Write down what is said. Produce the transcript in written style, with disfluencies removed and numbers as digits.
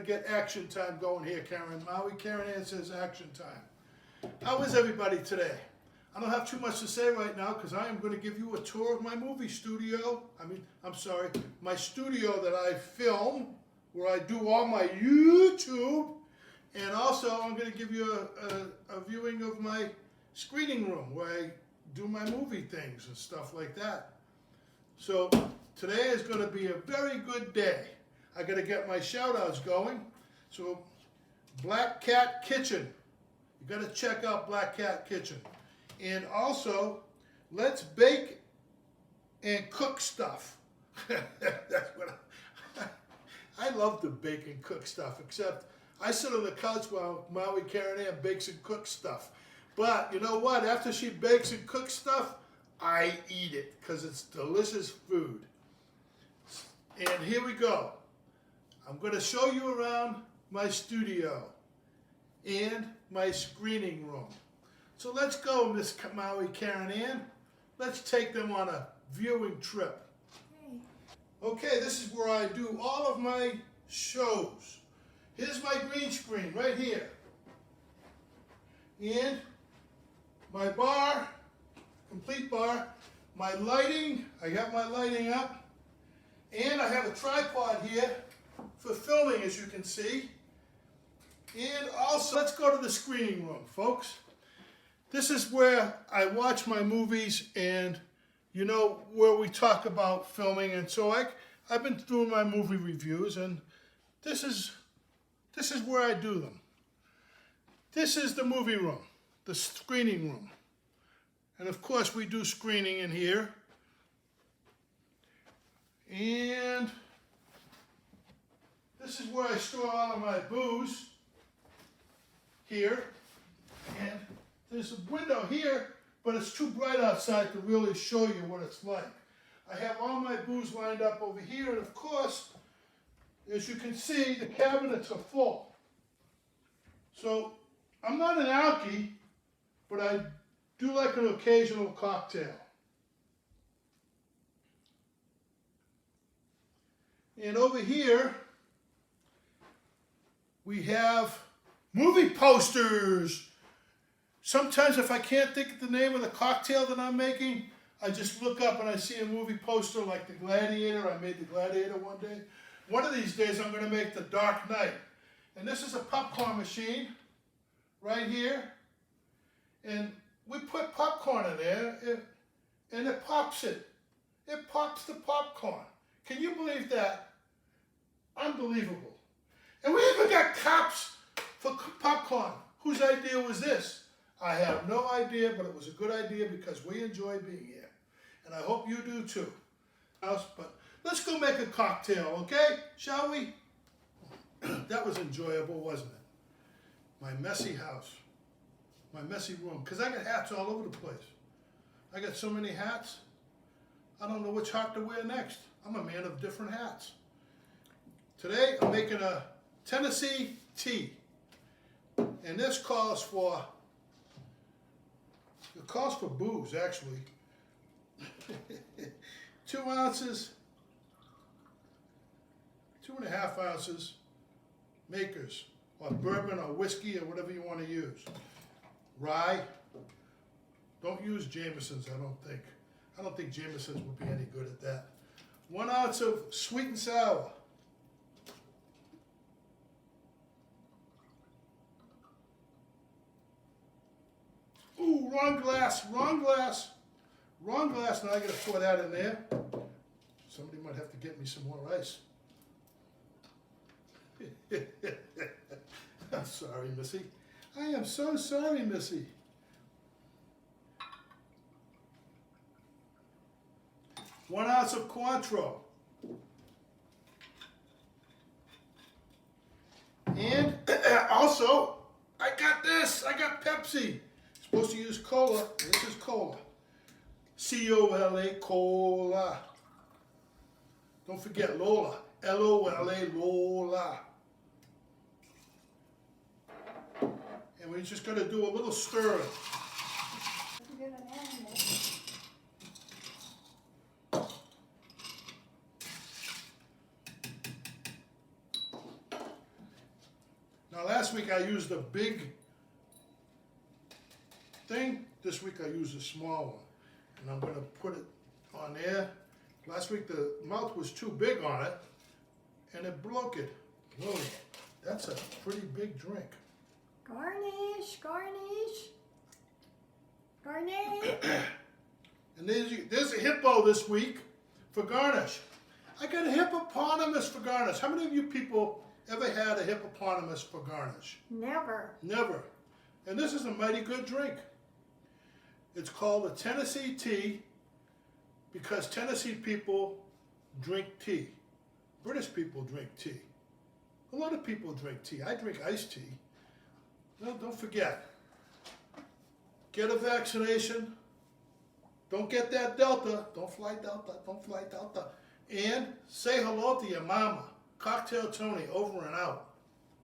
to get action time going here, Karen. Maui Karen Ann says action time. How is everybody today? I don't have too much to say right now because I am going to give you a tour of my movie studio. My studio that I film, where I do all my YouTube. And also I'm going to give you a viewing of my screening room where I do my movie things and stuff like that. So today is going to be a very good day. I got to get my shout outs going. So Black Cat Kitchen. You got to check out Black Cat Kitchen. And also, let's bake and cook stuff. That's what I love to bake and cook stuff, except I sit on the couch while Maui Karen Ann bakes and cooks stuff. But you know what? After she bakes and cooks stuff, I eat it because it's delicious food. And here we go. I'm going to show you around my studio and my screening room. So let's go, Miss Maui Karen Ann. Let's take them on a viewing trip. Okay, this is where I do all of my shows. Here's my green screen right here. And my bar, complete bar, my lighting, I got my lighting up. And I have a tripod here for filming, as you can see. And also, let's go to the screening room, folks. This is where I watch my movies and, you know, where we talk about filming. And so I've been doing my movie reviews, and this is where I do them. This is the movie room, the screening room. And of course, we do screening in here. And this is where I store all of my booze, here. And there's a window here, but it's too bright outside to really show you what it's like. I have all my booze lined up over here, and of course, as you can see, the cabinets are full. So, I'm not an alkie, but I do like an occasional cocktail. And over here, we have movie posters. Sometimes if I can't think of the name of the cocktail that I'm making, I just look up and I see a movie poster like The Gladiator. I made The Gladiator one day. One of these days I'm going to make The Dark Knight. And this is a popcorn machine right here. And we put popcorn in there and it pops it. It pops the popcorn. Can you believe that? Unbelievable. And we even got cups for popcorn. Whose idea was this? I have no idea, but it was a good idea because we enjoy being here. And I hope you do too. But let's go make a cocktail, okay? Shall we? That was enjoyable, wasn't it? My messy house. My messy room. Because I got hats all over the place. I got so many hats, I don't know which hat to wear next. I'm a man of different hats. Today I'm making a Tennessee tea. And this calls for booze, actually. 2 ounces, 2.5 ounces, makers, or bourbon or whiskey or whatever you want to use. Rye. Don't use Jameson's, I don't think. I don't think Jameson's would be any good at that. 1 ounce of sweet and sour. Ooh, wrong glass, wrong glass. Wrong glass, now I gotta pour that in there. Somebody might have to get me some more ice. I'm sorry, Missy. I am so sorry, Missy. One ounce of Cointreau. And also, I got this. I got Pepsi. Supposed to use cola. This is cola. C-O-L-A, cola. Don't forget Lola. L-O-L-A, Lola. And we're just going to do a little stir. Last week I used a big thing. This week I used a small one. And I'm gonna put it on there. Last week the mouth was too big on it, and it broke it. Whoa, that's a pretty big drink. Garnish, garnish, garnish. And there's a hippo this week for garnish. I got a hippopotamus for garnish. How many of you people ever had a hippopotamus for garnish? Never. Never. And this is a mighty good drink. It's called a Tennessee tea because Tennessee people drink tea. British people drink tea. A lot of people drink tea. I drink iced tea. No, don't forget. Get a vaccination. Don't get that Delta. Don't fly Delta. Don't fly Delta. And say hello to your mama. Cocktail Tony, over and out.